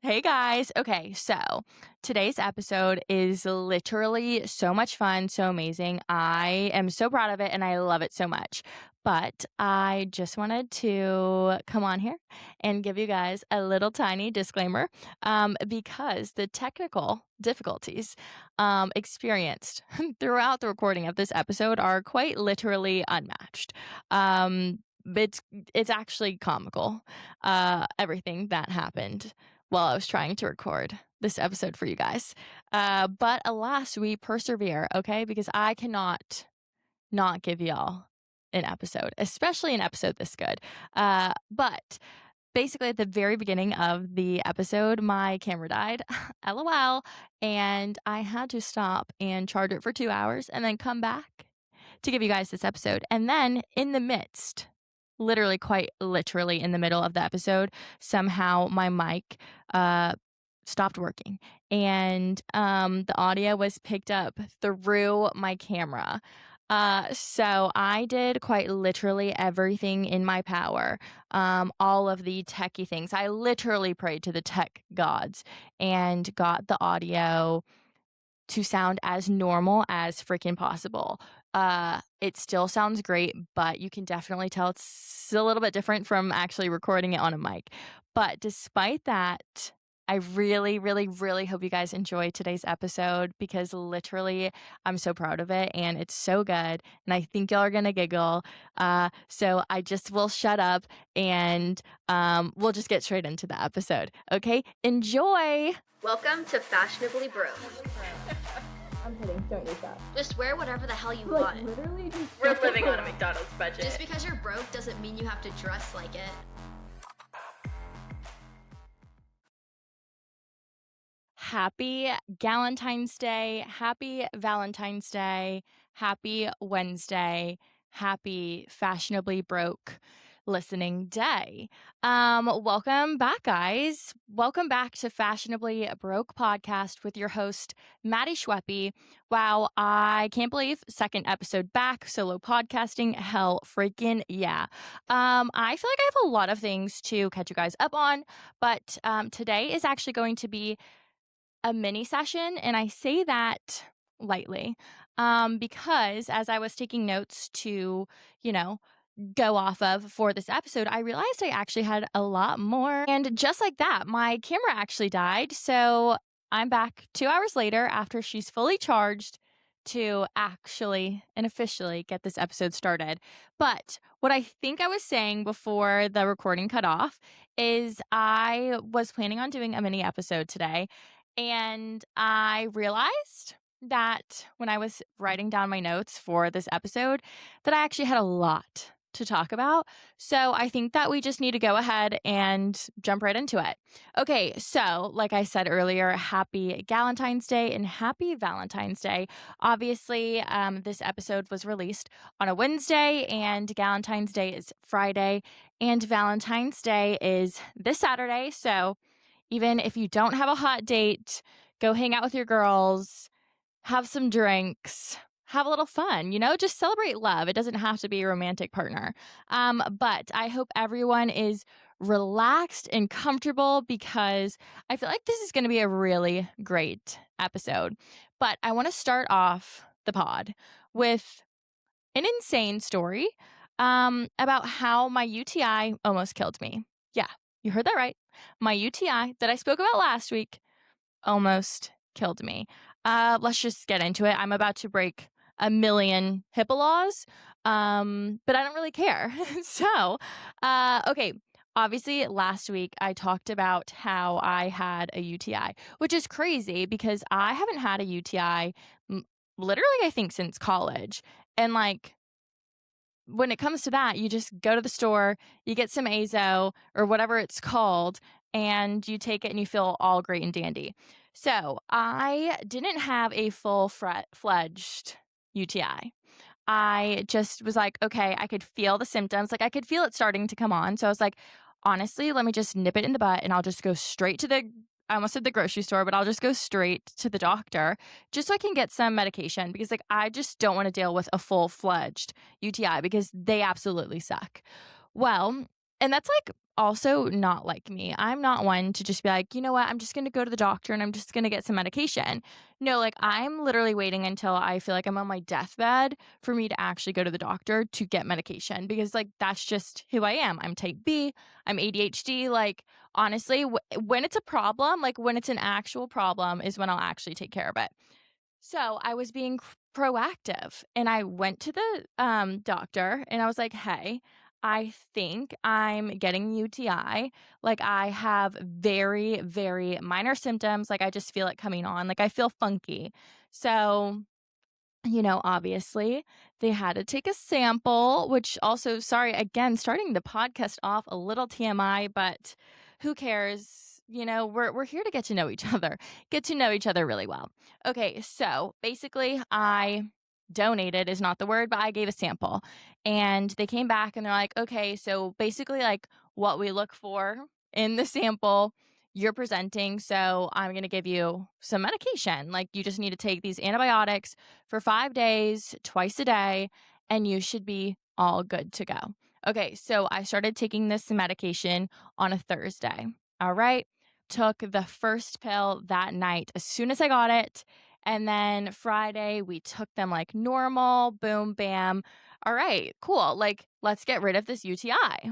Hey guys. Okay, so today's episode is literally so much fun, so amazing. I am so proud of it and I love it so much. But I just wanted to come on here and give you guys a little tiny disclaimer because the technical difficulties experienced throughout the recording of this episode are quite literally unmatched. It's actually comical, everything that happened while I was trying to record this episode for you guys. But alas, we persevere, okay? Because I cannot not give y'all an episode, especially an episode this good. But basically, at the very beginning of the episode, my camera died, lol, and I had to stop and charge it for 2 hours and then come back to give you guys this episode. And then in the midst, literally, quite literally in the middle of the episode, somehow my mic stopped working and the audio was picked up through my camera. So I did quite literally everything in my power, all of the techie things. I literally prayed to the tech gods and got the audio to sound as normal as freaking possible. It still sounds great, but you can definitely tell it's a little bit different from actually recording it on a mic. But despite that, I really, really, really hope you guys enjoy today's episode because literally I'm so proud of it and it's so good. And I think y'all are going to giggle. So I just will shut up and we'll just get straight into the episode. Okay, enjoy. Welcome to Fashionably Broke. I'm kidding. Don't use that. Just wear whatever the hell you Like, want. literally just... We're living on a McDonald's budget. Just because you're broke doesn't mean you have to dress like it. Happy Galentine's Day, happy Valentine's Day, happy Wednesday, happy Fashionably Broke listening day. Welcome back, guys. Welcome back to Fashionably Broke podcast with your host, Maddy Schweppy. Wow, I can't believe second episode back, solo podcasting, hell freaking yeah. I feel like I have a lot of things to catch you guys up on, but today is actually going to be a mini session, and I say that lightly because as I was taking notes to, go off of for this episode, I realized I actually had a lot more. And just like that, my camera actually died. So I'm back 2 hours later after she's fully charged to actually and officially get this episode started. But what I think I was saying before the recording cut off is I was planning on doing a mini episode today. And I realized that when I was writing down my notes for this episode, that I actually had a lot to talk about. So I think that we just need to go ahead and jump right into it. Okay, so like I said earlier, happy Galentine's Day and happy Valentine's Day. Obviously, this episode was released on a Wednesday and Galentine's Day is Friday and Valentine's Day is this Saturday. So even if you don't have a hot date, go hang out with your girls, have some drinks, have a little fun, just celebrate love. It doesn't have to be a romantic partner. But I hope everyone is relaxed and comfortable because I feel like this is going to be a really great episode. But I want to start off the pod with an insane story about how my UTI almost killed me. Yeah, you heard that right. My UTI that I spoke about last week almost killed me. Let's just get into it. I'm about to break a million HIPAA laws, but I don't really care. So, okay. Obviously, last week I talked about how I had a UTI, which is crazy because I haven't had a UTI literally, I think, since college. And when it comes to that, you just go to the store, you get some Azo or whatever it's called, and you take it and you feel all great and dandy. So I didn't have a full-fledged UTI. I just was like, okay, I could feel the symptoms. I could feel it starting to come on. So I was like, honestly, let me just nip it in the butt and I'll just go straight to I almost said the grocery store, but I'll just go straight to the doctor just so I can get some medication because I just don't want to deal with a full-fledged UTI because they absolutely suck. Well, And that's, like, also not like me. I'm not one to just be like, "You know what? I'm just gonna go to the doctor and I'm just gonna get some medication." No, like, I'm literally waiting until I feel like I'm on my deathbed for me to actually go to the doctor to get medication because, like, that's just who I am. I'm type B, I'm ADHD, like, honestly, when it's a problem, like, when it's an actual problem is when I'll actually take care of it. So I was being proactive and I went to the doctor and I was like, hey, I think I'm getting UTI. Like, I have very, very minor symptoms. Like, I just feel it coming on. Like, I feel funky. So, obviously they had to take a sample, which also, sorry, again, starting the podcast off a little TMI, but who cares? We're here to get to know each other, get to know each other really well. Okay, so basically, I donated is not the word, but I gave a sample and they came back and they're like, okay, so basically, like what we look for in the sample you're presenting. So I'm going to give you some medication. Like, you just need to take these antibiotics for 5 days, twice a day, and you should be all good to go. Okay, so I started taking this medication on a Thursday. All right. Took the first pill that night as soon as I got it. And then Friday, we took them like normal. Boom, bam. All right, cool. Like, let's get rid of this UTI.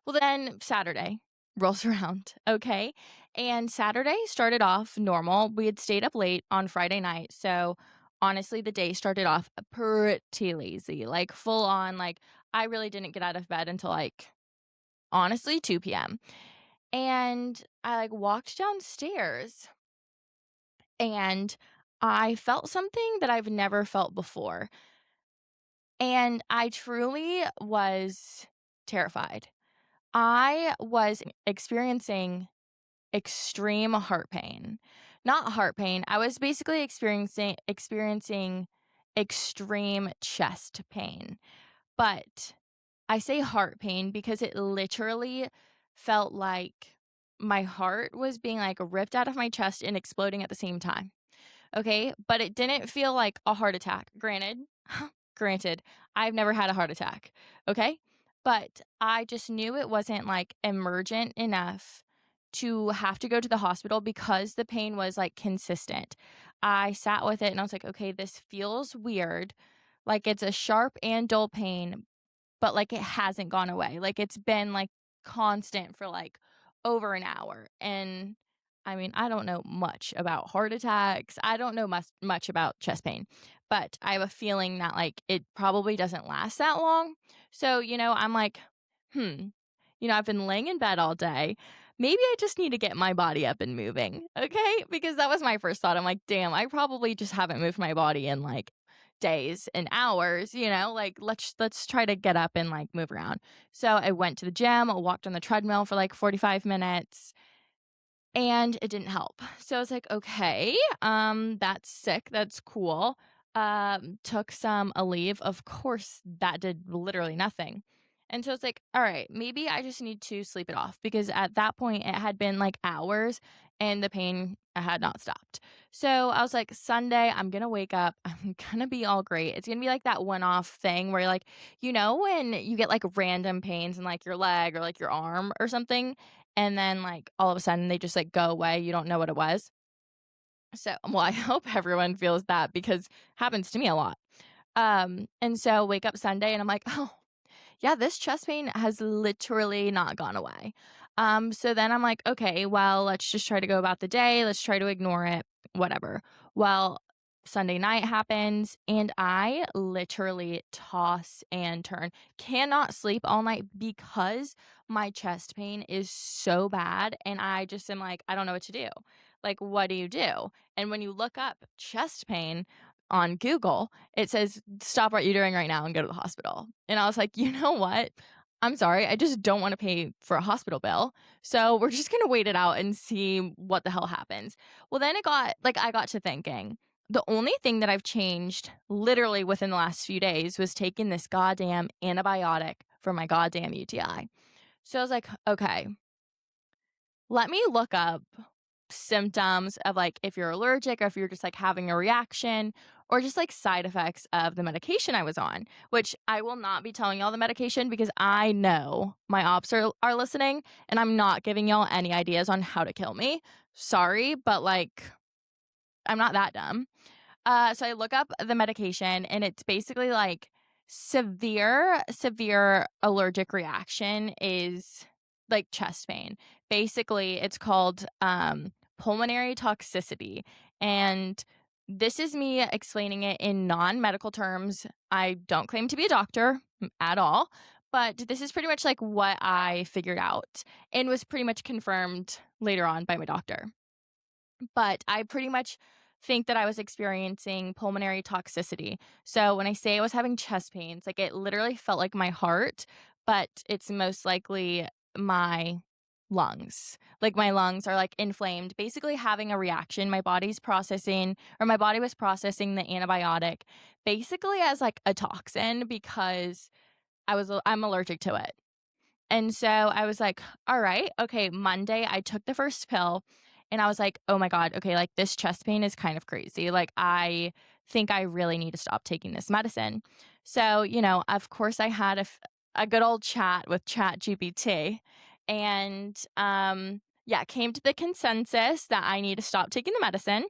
Well, then Saturday rolls around. Okay. And Saturday started off normal. We had stayed up late on Friday night. So honestly, the day started off pretty lazy, like full on. Like, I really didn't get out of bed until like honestly 2 p.m. And I like walked downstairs and I felt something that I've never felt before. And I truly was terrified. I was experiencing extreme heart pain. Not heart pain. I was basically experiencing extreme chest pain. But I say heart pain because it literally felt like my heart was being like ripped out of my chest and exploding at the same time. Okay, but it didn't feel like a heart attack. Granted, I've never had a heart attack. Okay, but I just knew it wasn't like emergent enough to have to go to the hospital because the pain was like consistent. I sat with it and I was like, okay, this feels weird. Like, it's a sharp and dull pain, but like it hasn't gone away. Like, it's been like constant for like over an hour. And I mean, I don't know much about heart attacks. I don't know much about chest pain, but I have a feeling that like it probably doesn't last that long. So, I'm like, hmm, I've been laying in bed all day. Maybe I just need to get my body up and moving. Okay. Because that was my first thought. I'm like, damn, I probably just haven't moved my body in like days and hours, like let's try to get up and like move around. So I went to the gym, I walked on the treadmill for like 45 minutes and it didn't help. So I was like, okay, that's sick. That's cool. Took some Aleve. Of course, that did literally nothing. And so it's like, all right, maybe I just need to sleep it off because at that point it had been like hours and the pain had not stopped. So I was like, Sunday, I'm going to wake up. I'm going to be all great. It's going to be like that one off thing where, like, when you get like random pains in like your leg or like your arm or something, and then like all of a sudden they just like go away. You don't know what it was. So, well, I hope everyone feels that because it happens to me a lot. And so wake up Sunday and I'm like, oh, yeah, this chest pain has literally not gone away. So then I'm like, okay, well, let's just try to go about the day. Let's try to ignore it, whatever. Well, Sunday night happens and I literally toss and turn. Cannot sleep all night because my chest pain is so bad. And I just am like, I don't know what to do. Like, what do you do? And when you look up chest pain on Google, it says, stop what you're doing right now and go to the hospital. And I was like, you know what? I'm sorry. I just don't want to pay for a hospital bill. So we're just going to wait it out and see what the hell happens. Well, then I got to thinking the only thing that I've changed literally within the last few days was taking this goddamn antibiotic for my goddamn UTI. So I was like, okay, let me look up symptoms of like if you're allergic or if you're just like having a reaction or just like side effects of the medication I was on, which I will not be telling y'all the medication because I know my ops are listening and I'm not giving y'all any ideas on how to kill me. Sorry, but like, I'm not that dumb. So I look up the medication and it's basically like severe allergic reaction is like chest pain. Basically, it's called pulmonary toxicity. And this is me explaining it in non-medical terms. I don't claim to be a doctor at all, but this is pretty much like what I figured out and was pretty much confirmed later on by my doctor. But I pretty much think that I was experiencing pulmonary toxicity. So when I say I was having chest pains, like it literally felt like my heart, but it's most likely my lungs. Like my lungs are like inflamed, basically having a reaction. My body was processing the antibiotic basically as like a toxin because I'm allergic to it. And so I was like, all right, okay, Monday I took the first pill and I was like, oh my God, okay, like this chest pain is kind of crazy. Like I think I really need to stop taking this medicine. So, of course I had a good old chat with Chat GPT and yeah, came to the consensus that I need to stop taking the medicine.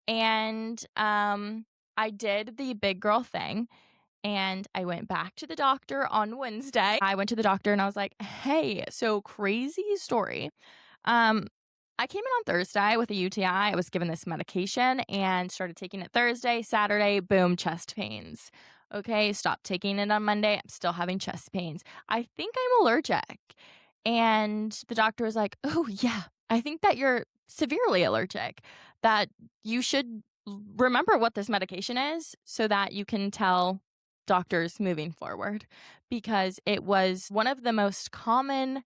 And I did the big girl thing. And I went back to the doctor on Wednesday. I went to the doctor and I was like, hey, so crazy story. Um, I came in on Thursday with a UTI. I was given this medication and started taking it Thursday, Saturday, boom, chest pains. Okay, stopped taking it on Monday. I'm still having chest pains. I think I'm allergic. And the doctor was like, oh, yeah, I think that you're severely allergic, that you should remember what this medication is so that you can tell doctors moving forward, because it was one of the most common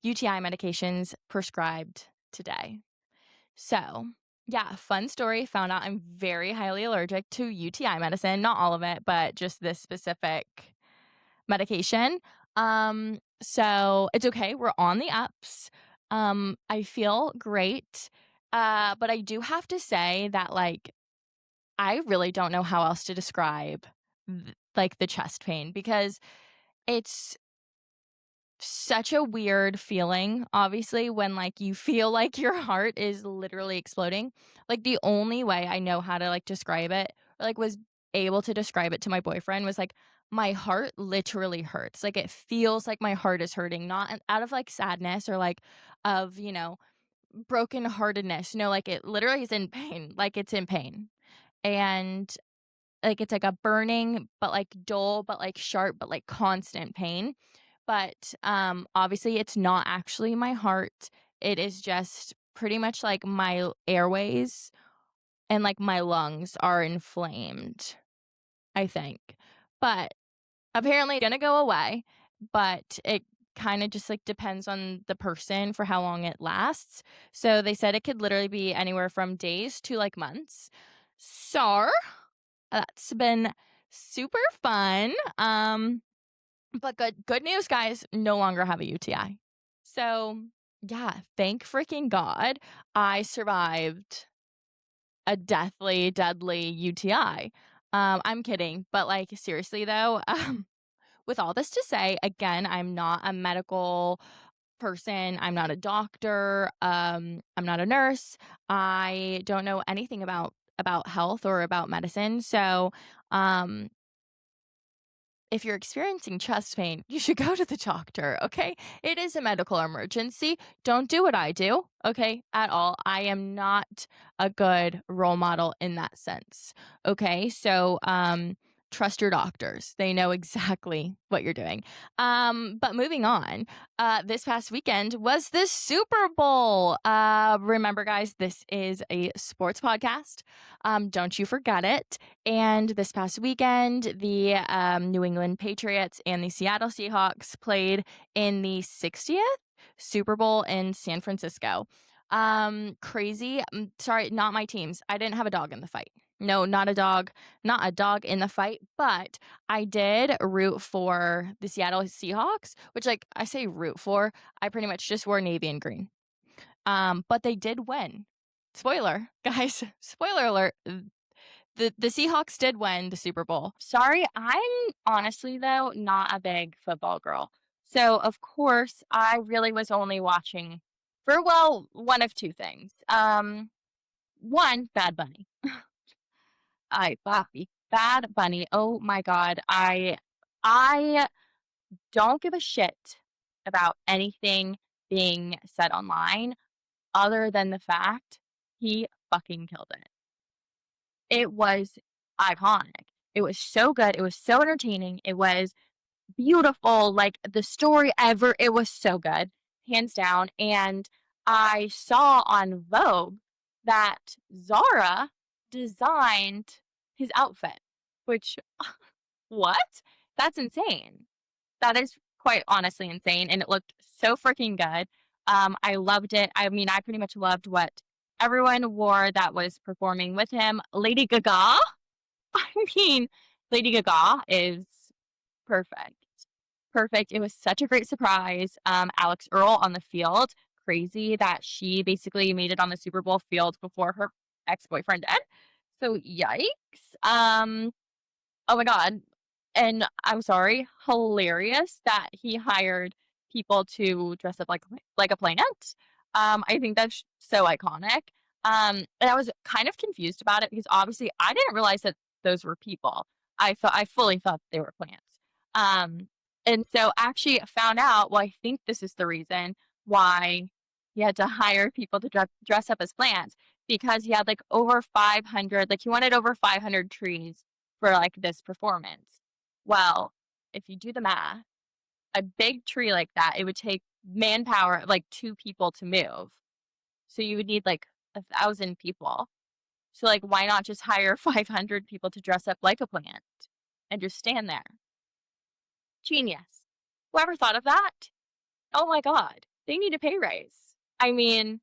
UTI medications prescribed today. So, yeah, fun story. Found out I'm very highly allergic to UTI medicine. Not all of it, but just this specific medication. So it's okay. We're on the ups. I feel great. But I do have to say that, like, I really don't know how else to describe like the chest pain because it's such a weird feeling, obviously, when like you feel like your heart is literally exploding. Like the only way I know how to like describe it, or like was able to describe it to my boyfriend, was like my heart literally hurts. Like it feels like my heart is hurting, not out of like sadness or like of, broken heartedness. No, like it literally is in pain. Like it's in pain. And like it's like a burning, but like dull, but like sharp, but like constant pain. But obviously it's not actually my heart. It is just pretty much like my airways and like my lungs are inflamed, I think. But apparently it's gonna go away, but it kind of just like depends on the person for how long it lasts. So they said it could literally be anywhere from days to like months. So that's been super fun. But good news, guys, no longer have a UTI. So yeah, thank freaking God I survived a deadly UTI. I'm kidding, but like seriously though, with all this to say, again, I'm not a medical person. I'm not a doctor. I'm not a nurse. I don't know anything about health or about medicine. So, if you're experiencing chest pain, you should go to the doctor, okay? It is a medical emergency. Don't do what I do, okay, at all. I am not a good role model in that sense, okay? So, trust your doctors. They know exactly what you're doing. But moving on, this past weekend was the Super Bowl. Remember, guys, this is a sports podcast. Don't you forget it. And this past weekend, the New England Patriots and the Seattle Seahawks played in the 60th Super Bowl in San Francisco. Crazy. Sorry, not my teams. I didn't have a dog in the fight. No, not a dog in the fight, but I did root for the Seattle Seahawks, which like I say root for, I pretty much just wore navy and green. But they did win. Spoiler, guys, spoiler alert. The Seahawks did win the Super Bowl. Sorry, I'm honestly, though, not a big football girl. So, of course, I really was only watching for, well, one of two things. One, Bad Bunny. I Papi. Bad Bunny. Oh my God. I don't give a shit about anything being said online other than the fact he fucking killed it. It was iconic. It was so good. It was so entertaining. It was beautiful. Like the story ever, it was so good, hands down. And I saw on Vogue that Zara designed his outfit, which, what? That's insane. That is quite honestly insane. And it looked so freaking good. I loved it. I mean, I pretty much loved what everyone wore that was performing with him. Lady Gaga. I mean, Lady Gaga is perfect. Perfect. It was such a great surprise. Alex Earl on the field. Crazy that she basically made it on the Super Bowl field before her ex-boyfriend did. So yikes. Oh my God. And I'm sorry, hilarious that he hired people to dress up like a plant. I think that's so iconic. And I was kind of confused about it because obviously I didn't realize that those were people. I fully thought they were plants. Um, and so actually found out, well, I think this is the reason why he had to hire people to dress up as plants because he had like over 500, like he wanted over 500 trees for like this performance. Well, if you do the math, a big tree like that, it would take manpower of like 2 people to move. So you would need like 1,000 people. So like why not just hire 500 people to dress up like a plant and just stand there? Genius. Whoever thought of that? Oh my God. They need a pay raise. I mean,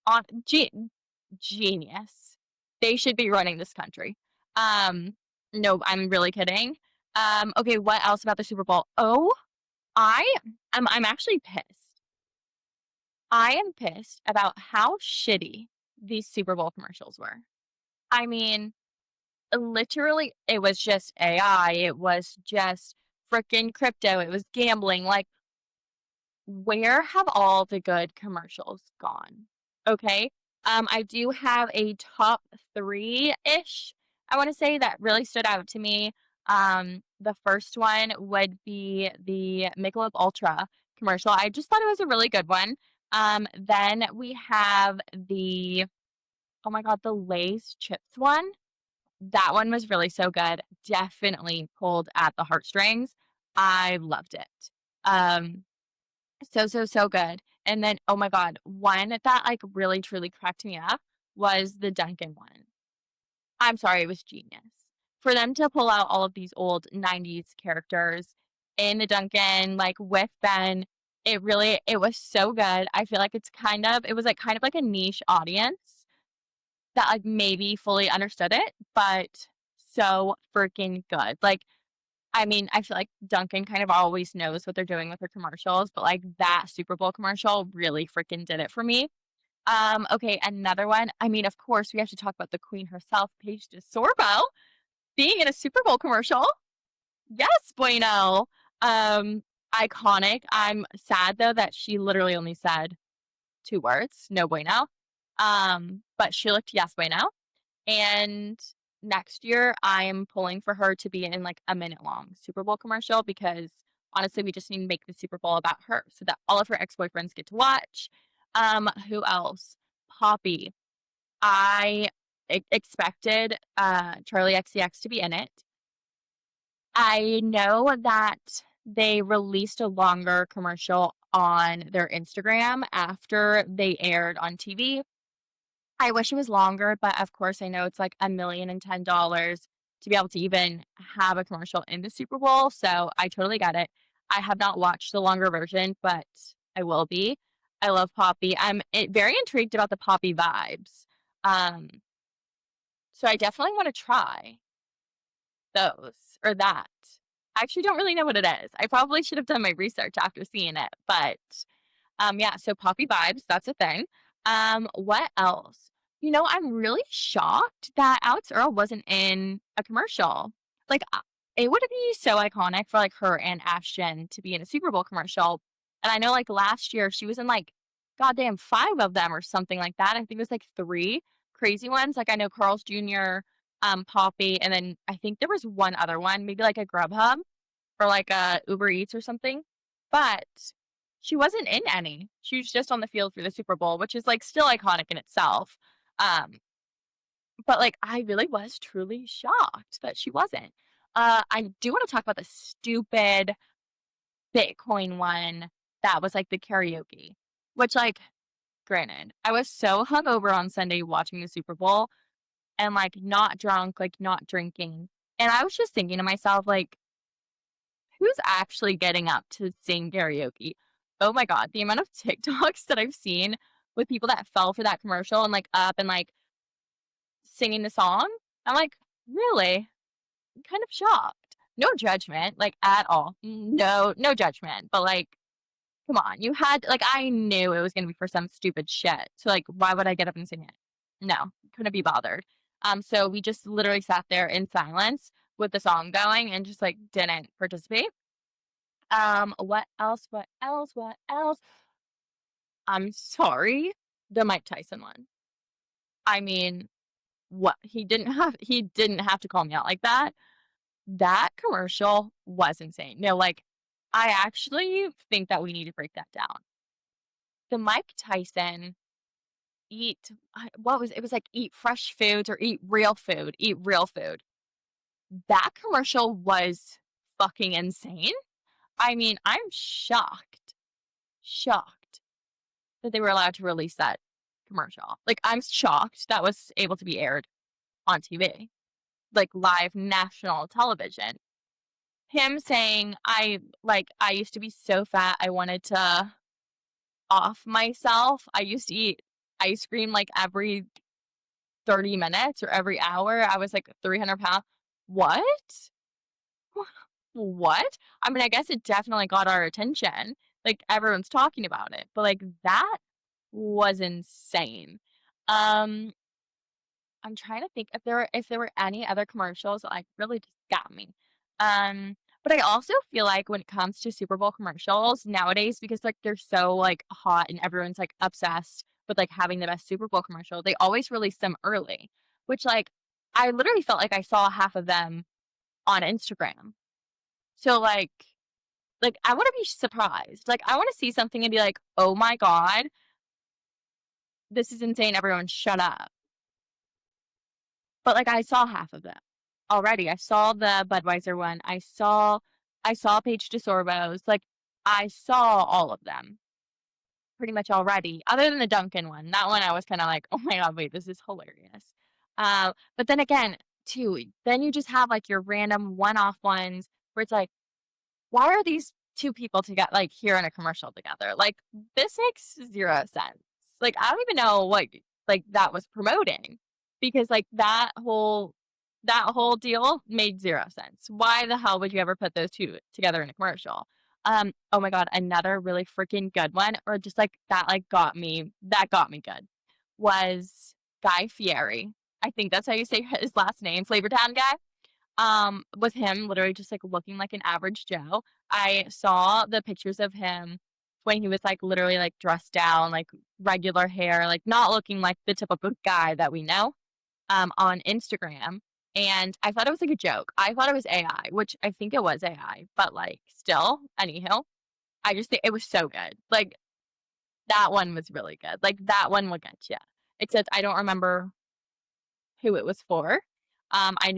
on genius. They should be running this country. Um, no, I'm really kidding. Okay, what else about the Super Bowl? Oh, I I'm actually pissed. I am pissed about how shitty these Super Bowl commercials were. I mean, literally, it was just AI. It was just freaking crypto. It was gambling. Like, where have all the good commercials gone? Okay. I do have a top three-ish, I want to say, that really stood out to me. The first one would be the Michelob Ultra commercial. I just thought it was a really good one. Then we have oh my God, the Lay's chips one. That one was really so good. Definitely pulled at the heartstrings. I loved it. Um, so good. And then, oh my God, one that like really truly cracked me up was the Duncan one. I'm sorry, it was genius. For them to pull out all of these old 90s characters in the Duncan, like with Ben, it was so good. I feel like it was like kind of like a niche audience that like maybe fully understood it, but so freaking good. Like I mean, I feel like Duncan kind of always knows what they're doing with their commercials, but like that Super Bowl commercial really freaking did it for me. Okay, another one. I mean, of course, we have to talk about the queen herself, Paige DeSorbo, being in a Super Bowl commercial. Yes, bueno. Iconic. I'm sad though that she literally only said 2 words, no bueno. But she looked yes bueno. And next year, I am pulling for her to be in like a minute long Super Bowl commercial because honestly, we just need to make the Super Bowl about her so that all of her ex boyfriends get to watch. Who else? Poppy. I expected Charlie XCX to be in it. I know that they released a longer commercial on their Instagram after they aired on TV. I wish it was longer, but of course, I know it's like $1,010 to be able to even have a commercial in the Super Bowl, so I totally get it. I have not watched the longer version, but I will be. I love Poppy. I'm very intrigued about the Poppy vibes. Um, so I definitely want to try those or that. I actually don't really know what it is. I probably should have done my research after seeing it, but yeah, so Poppy vibes, that's a thing. What else? I'm really shocked that Alex Earl wasn't in a commercial. Like, it would be so iconic for, like, her and Ashton to be in a Super Bowl commercial, and I know, like, last year she was in, like, goddamn 5 of them or something like that. I think it was, like, 3 crazy ones. Like, I know Carl's Jr., Poppy, and then I think there was one other one, maybe, like, a Grubhub or, like, a Uber Eats or something, but she wasn't in any. She was just on the field for the Super Bowl, which is, like, still iconic in itself. Um, but, like, I really was truly shocked that she wasn't. I do wanna talk about the stupid Bitcoin one that was, like, the karaoke, which, like, granted, I was so hungover on Sunday watching the Super Bowl and, like, not drunk, like, not drinking, and I was just thinking to myself, like, "Who's actually getting up to sing karaoke?" Oh my god, the amount of TikToks that I've seen with people that fell for that commercial and, like, up and, like, singing the song, I'm like, "Really?" I'm kind of shocked. No judgment, like, at all. No judgment, but, like, come on, you had like, I knew it was gonna be for some stupid shit, so, like, why would I get up and sing it? No, couldn't be bothered. So we just literally sat there in silence with the song going and just, like, didn't participate. What else, what else, what else? I'm sorry, the Mike Tyson one. I mean, what? He didn't have to call me out like that. That commercial was insane. No, like, I actually think that we need to break that down. The Mike Tyson what was it was like eat fresh foods or eat real food, eat real food. That commercial was fucking insane. I mean, I'm shocked that they were allowed to release that commercial. Like, I'm shocked that was able to be aired on TV, like live national television. Him saying, I used to be so fat, I wanted to off myself. I used to eat ice cream, like, every 30 minutes or every hour. I was, like, 300 pounds. What? What? I mean, I guess it definitely got our attention. Like, everyone's talking about it, but, like, that was insane. Um, I'm trying to think if there were any other commercials that, like, really just got me. But I also feel like when it comes to Super Bowl commercials nowadays, because, like, they're so, like, hot and everyone's, like, obsessed with, like, having the best Super Bowl commercial, they always release them early, which, like, I literally felt like I saw half of them on Instagram. So, like, I wanna be surprised. Like, I wanna see something and be like, "Oh my god, this is insane, everyone shut up." But, like, I saw half of them already. I saw the Budweiser one. I saw Paige DeSorbo's. Like, I saw all of them pretty much already, other than the Dunkin' one. That one I was kinda like, "Oh my god, wait, this is hilarious." But then again, too, then you just have, like, your random one-off ones where it's like, "Why are these 2 people together like, here in a commercial together?" Like, this makes 0 sense. Like, I don't even know what, like, that was promoting because, like, that whole deal made 0 sense. Why the hell would you ever put those 2 together in a commercial? Oh my god, another really freaking good one, or just, like, that got me good, was Guy Fieri. I think that's how you say his last name, Flavortown guy. With him literally just, like, looking like an average Joe. I saw the pictures of him when he was, like, literally, like, dressed down, like, regular hair, like, not looking like the typical guy that we know, on Instagram, and I thought it was, like, a joke. I thought it was AI, which I think it was AI, but, like, still, anywho, I just think it was so good. Like, that one was really good. Like, that one will get you. Except I don't remember who it was for. I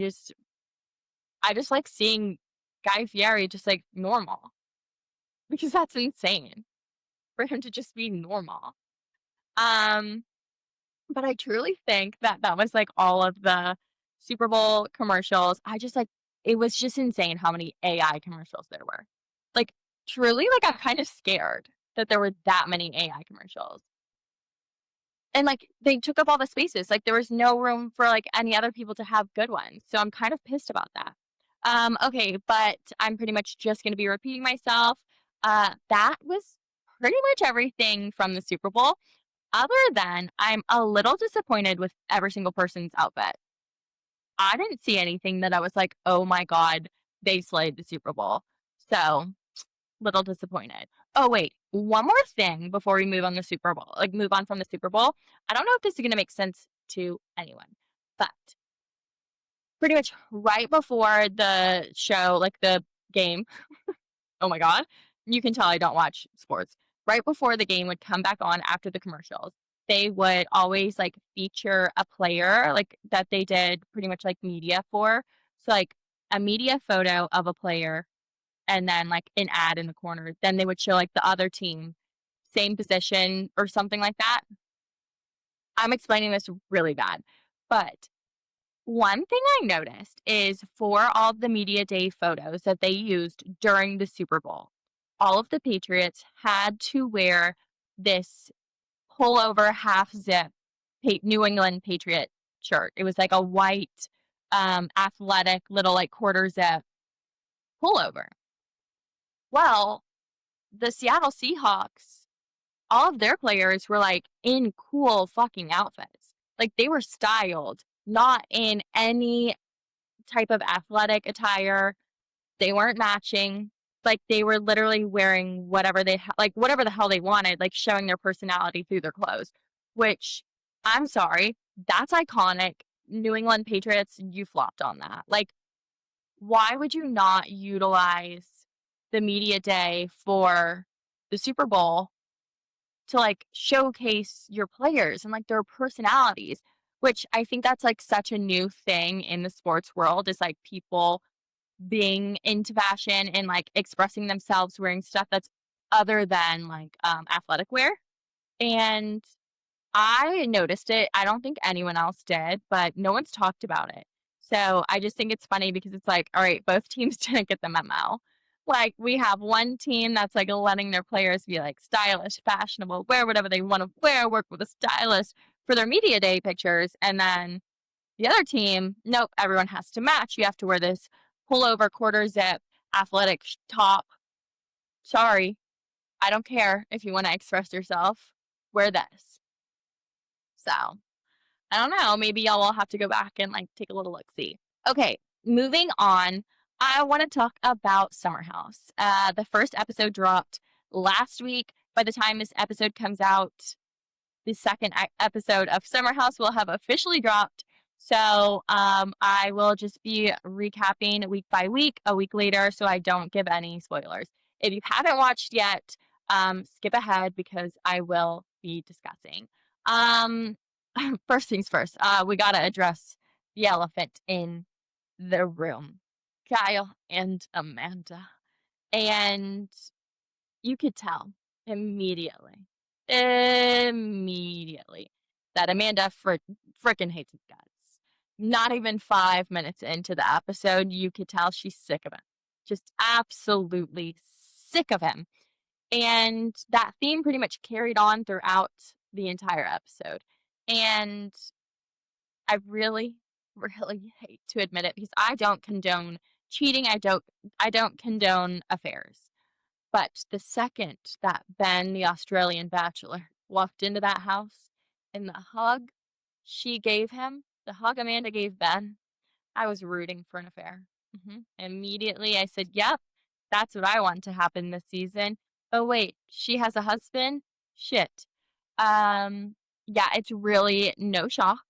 just like seeing Guy Fieri just, like, normal, because that's insane for him to just be normal. Um, but I truly think that that was, like, all of the Super Bowl commercials. I just, like, it was just insane how many AI commercials there were. Like, truly, like, I'm kind of scared that there were that many AI commercials. And, like, they took up all the spaces, like, there was no room for, like, any other people to have good ones, so I'm kind of pissed about that. Okay, but I'm pretty much just gonna be repeating myself. That was pretty much everything from the Super Bowl. other than I'm a little disappointed with every single person's outfit. I didn't see anything that I was like, "Oh my god, they slayed the Super Bowl." So, little disappointed. Oh, wait, one more thing before we move on from the Super Bowl. I don't know if this is gonna make sense to anyone, but pretty much right before the show, like the game, oh my god, you can tell I don't watch sports. Right before the game would come back on after the commercials, they would always, like, feature a player, like, that they did pretty much, like, media for. So, like, a media photo of a player and then, like, an ad in the corner. Then they would show, like, the other team, same position or something like that. I'm explaining this really bad, but one thing I noticed is for all of the media day photos that they used during the Super Bowl, all of the Patriots had to wear this pullover half zip New England Patriot shirt. It was like a white, athletic little like quarter zip pullover. Well, the Seattle Seahawks, all of their players were like in cool fucking outfits. Like they were styled, not in any type of athletic attire. They weren't matching. Like they were literally wearing whatever the hell they wanted, like showing their personality through their clothes. Which I'm sorry, that's iconic. New England Patriots, you flopped on that. Like, why would you not utilize the media day for the Super Bowl to like showcase your players and like their personalities? Which I think that's like such a new thing in the sports world is like people being into fashion and like expressing themselves wearing stuff that's other than like athletic wear. And I noticed it. I don't think anyone else did, but no one's talked about it. So I just think it's funny because it's like, all right, both teams didn't get the memo. Like we have one team that's like letting their players be like stylish, fashionable, wear whatever they want to wear, work with a stylist for their media day pictures. And then the other team, nope, everyone has to match. You have to wear this pullover quarter zip athletic top. Sorry, I don't care if you want to express yourself. Wear this. So I don't know. Maybe y'all will have to go back and like take a little look see. Okay, moving on. I want to talk about Summer House. The first episode dropped last week. By the time this episode comes out, the second episode of Summer House will have officially dropped. So I will just be recapping week by week, a week later, so I don't give any spoilers. If you haven't watched yet, skip ahead because I will be discussing. Um, first things first, we got to address the elephant in the room, Kyle and Amanda. And you could tell immediately, immediately that Amanda frickin' hates his guts. Not even 5 minutes into the episode, you could tell she's sick of him. Just absolutely sick of him. And that theme pretty much carried on throughout the entire episode. And I really, really hate to admit it because I don't condone cheating. I don't condone affairs. But the second that Ben, the Australian bachelor, walked into that house and the hug she gave him, the hug Amanda gave Ben, I was rooting for an affair. Immediately I said, yep, that's what I want to happen this season. Oh, wait, she has a husband? Shit. Yeah, it's really no shock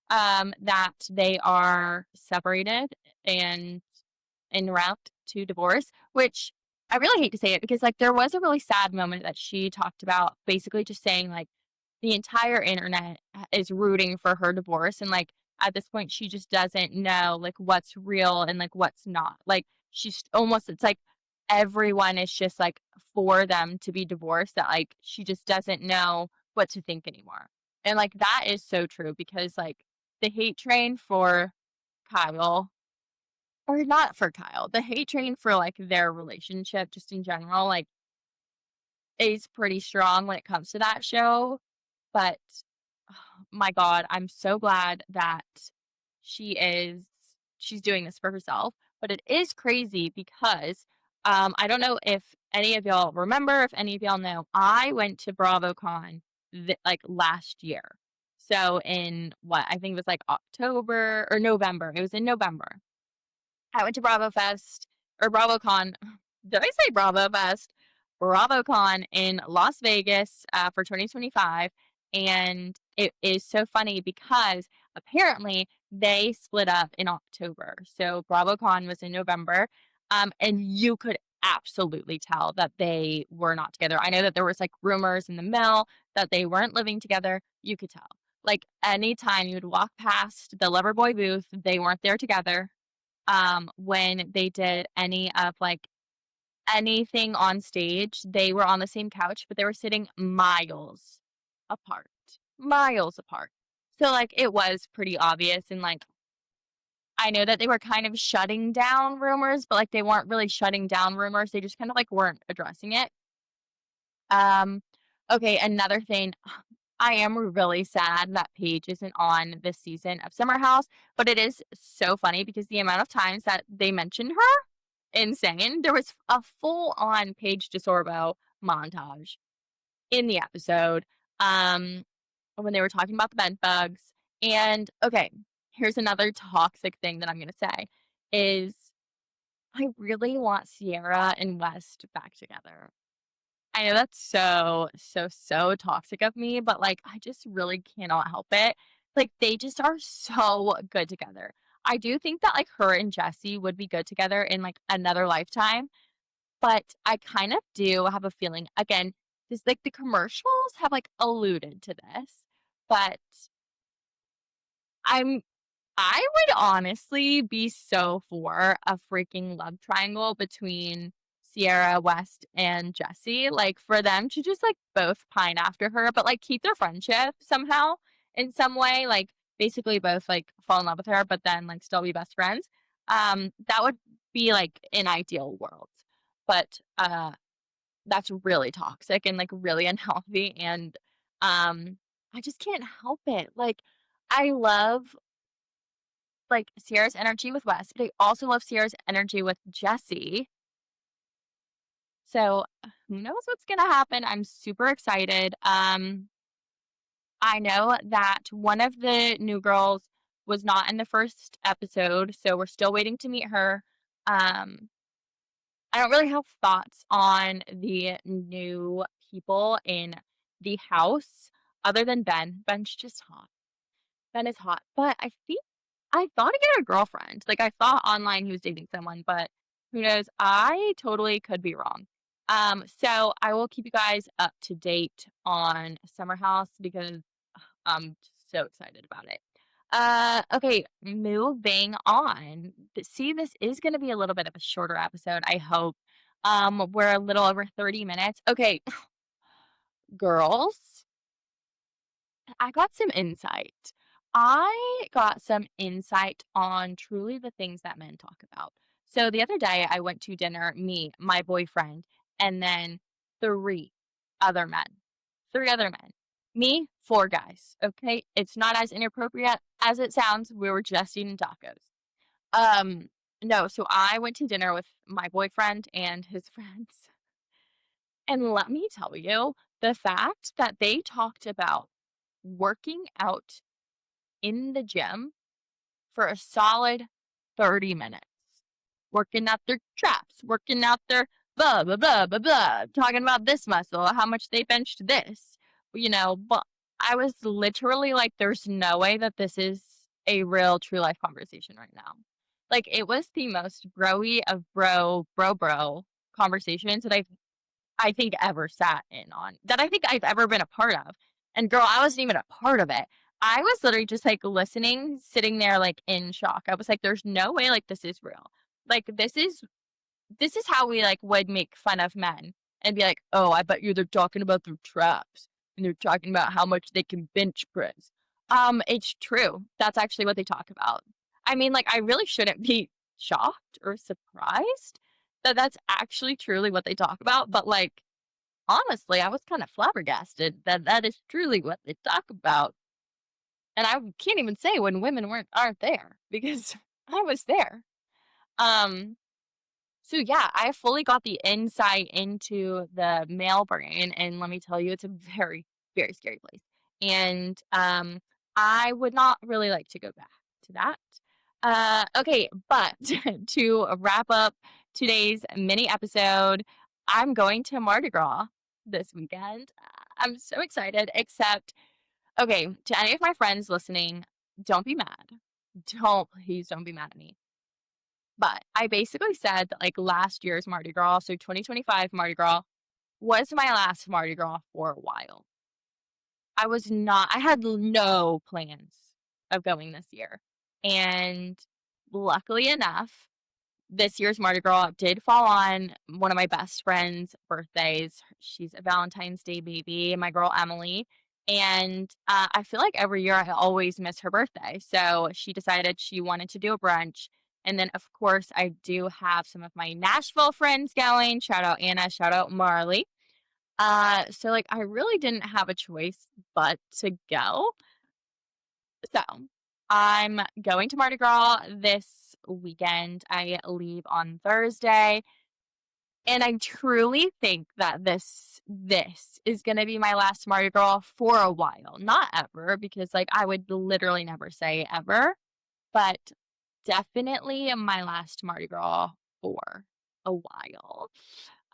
that they are separated and en route to divorce, which I really hate to say it because like there was a really sad moment that she talked about basically just saying like the entire internet is rooting for her divorce and like at this point she just doesn't know like what's real and like what's not. Like she's almost it's like everyone is just like for them to be divorced that like she just doesn't know what to think anymore. And like that is so true because like the hate train for Kyle or not for Kyle. The hate train for, like, their relationship just in general, like, is pretty strong when it comes to that show, but, oh my god, I'm so glad that she is she's doing this for herself, but it is crazy because, I don't know if any of y'all remember, if any of y'all know, I went to BravoCon like last year. So in what I think it was like October or November. It was in November. I went to Bravo Fest or BravoCon. Did I say Bravo Fest? BravoCon in Las Vegas for 2025. And it is so funny because apparently they split up in October. So BravoCon was in November. And you could absolutely tell that they were not together. I know that there was like rumors in the mill that they weren't living together. You could tell. Like anytime you would walk past the Loverboy booth, they weren't there together when they did any of like anything on stage, they were on the same couch, but they were sitting miles apart. Miles apart. So like it was pretty obvious and like I know that they were kind of shutting down rumors, but like they weren't really shutting down rumors. They just kind of like weren't addressing it. Um okay, another thing I am really sad that Paige isn't on this season of Summer House, but it is so funny because the amount of times that they mentioned her, insane. There was a full-on Paige DeSorbo montage in the episode, um, when they were talking about the bed bugs. And okay, here's another toxic thing that I'm gonna say is I really want Sierra and West back together. I know that's so toxic of me, but, like, I just really cannot help it. Like, they just are so good together. I do think that, like, her and Jesse would be good together in, like, another lifetime, but I kind of do have a feeling again, this like, the commercials have, like, alluded to this, but I'm I would honestly be so for a freaking love triangle between Sierra, West, and Jesse, like, for them to just, like, both pine after her, but, like, keep their friendship somehow in some way, like, basically both, like, fall in love with her, but then, like, still be best friends. That would be, like, an ideal world, but, that's really toxic and, like, really unhealthy, and, I just can't help it, like, I love like, Sierra's energy with Wes, but I also love Sierra's energy with Jesse. So, who knows what's gonna happen? I'm super excited. I know that one of the new girls was not in the first episode, so we're still waiting to meet her. Um, I don't really have thoughts on the new people in the house other than Ben. Ben's just hot. Ben is hot, but I thought he had a girlfriend. Like, I saw online he was dating someone, but who knows? I totally could be wrong. So I will keep you guys up to date on Summer House because I'm just so excited about it. Okay, moving on. See, this is gonna be a little bit of a shorter episode, I hope. We're a little over 30 minutes. Okay, girls. I got some insight. I got some insight on truly the things that men talk about. So the other day, I went to dinner, me, my boyfriend, and then three other men. Three other men. Me, four guys. Okay. It's not as inappropriate as it sounds. We were just eating tacos. No, so I went to dinner with my boyfriend and his friends. And let me tell you, the fact that they talked about working out in the gym for a solid 30 minutes, working out their traps, working out their blah, blah, blah, blah, blah, talking about this muscle, how much they benched this, but I was literally like, there's no way that this is a real true life conversation right now. Like, it was the most broy of bro conversations that I think ever sat in on, that I think I've ever been a part of. And girl, I wasn't even a part of it. I was literally just like listening, sitting there like in shock. I was like, there's no way like this is real. Like this is how we like would make fun of men and be like, oh, I bet you they're talking about their traps and they're talking about how much they can bench press. It's true. That's actually what they talk about. I mean, like I really shouldn't be shocked or surprised that that's actually truly what they talk about, but like honestly, I was kind of flabbergasted that that is truly what they talk about. And I can't even say when women aren't there because I was there. Um, so yeah, I fully got the insight into the male brain, and let me tell you, it's a very, very scary place. And I would not really like to go back to that. Okay, but to wrap up today's mini episode, I'm going to Mardi Gras this weekend. I'm so excited, except, okay, to any of my friends listening, don't be mad. Please don't be mad at me. But I basically said that like last year's Mardi Gras, so 2025 Mardi Gras, was my last Mardi Gras for a while. I had no plans of going this year. And luckily enough, this year's Mardi Gras did fall on one of my best friend's birthdays. She's a Valentine's Day baby, my girl Emily. And I feel like every year I always miss her birthday. So she decided she wanted to do a brunch. And then, of course, I do have some of my Nashville friends going. Shout out Anna, shout out Marley. So like I really didn't have a choice but to go. So I'm going to Mardi Gras this weekend. I leave on Thursday. And I truly think that this is gonna be my last Mardi Gras for a while. Not ever, because like I would literally never say ever, but definitely my last Mardi Gras for a while.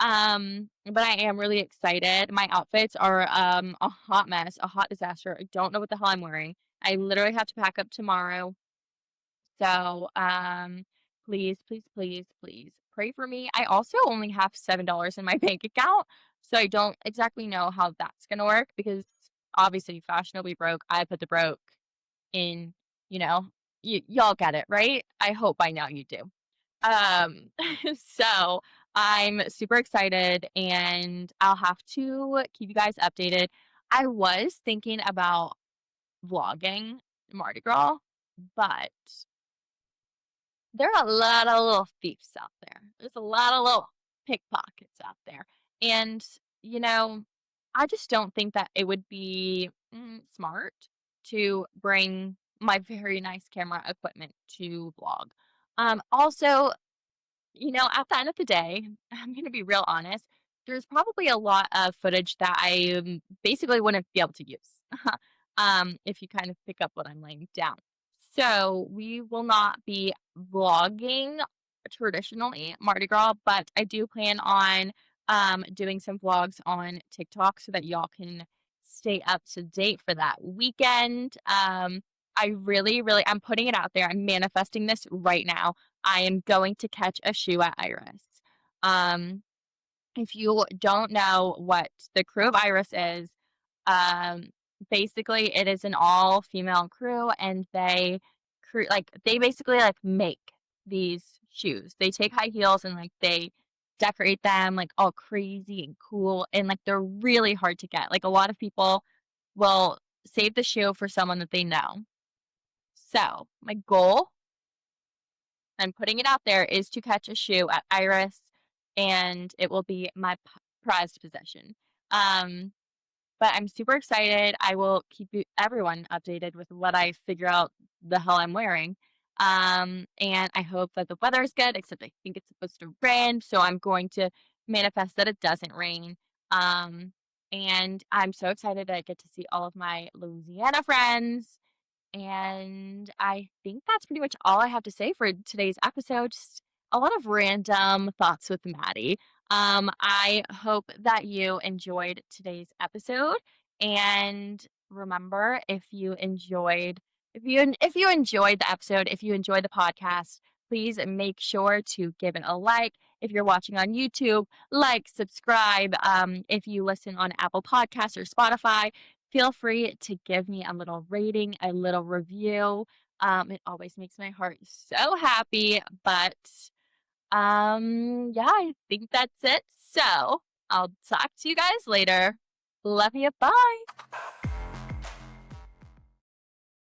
But I am really excited. My outfits are a hot mess, a hot disaster. I don't know what the hell I'm wearing. I literally have to pack up tomorrow. So, please, please, please, please pray for me. I also only have $7 in my bank account, so I don't exactly know how that's gonna work because obviously fashionably broke. I put the broke in, you know, y'all get it, right? I hope by now you do. Um, so I'm super excited and I'll have to keep you guys updated. I was thinking about vlogging Mardi Gras, but there are a lot of little thieves out there. There's a lot of little pickpockets out there. And, you know, I just don't think that it would be smart to bring my very nice camera equipment to vlog. Also, you know, at the end of the day, I'm going to be real honest. There's probably a lot of footage that I basically wouldn't be able to use if you kind of pick up what I'm laying down. So we will not be vlogging traditionally Mardi Gras, but I do plan on doing some vlogs on TikTok so that y'all can stay up to date for that weekend. I really, really, I'm putting it out there. I'm manifesting this right now. I am going to catch a shoe at Iris. Um, if you don't know what the crew of Iris is, um, basically it is an all female crew and they basically like make these shoes. They take high heels and like they decorate them like all crazy and cool and like they're really hard to get. Like a lot of people will save the shoe for someone that they know. So, my goal, I'm putting it out there, is to catch a shoe at Iris, and it will be my prized possession. Um, but I'm super excited. I will keep everyone updated with what I figure out the hell I'm wearing. And I hope that the weather is good, except I think it's supposed to rain, so I'm going to manifest that it doesn't rain. Um, and I'm so excited that I get to see all of my Louisiana friends and I think that's pretty much all I have to say for today's episode. Just a lot of random thoughts with Maddie. I hope that you enjoyed today's episode. And remember, if you enjoyed the episode, if you enjoyed the podcast, please make sure to give it a like. If you're watching on YouTube, like, subscribe. If you listen on Apple Podcasts or Spotify, feel free to give me a little rating, a little review. It always makes my heart so happy. But yeah, I think that's it. So I'll talk to you guys later. Love you. Bye.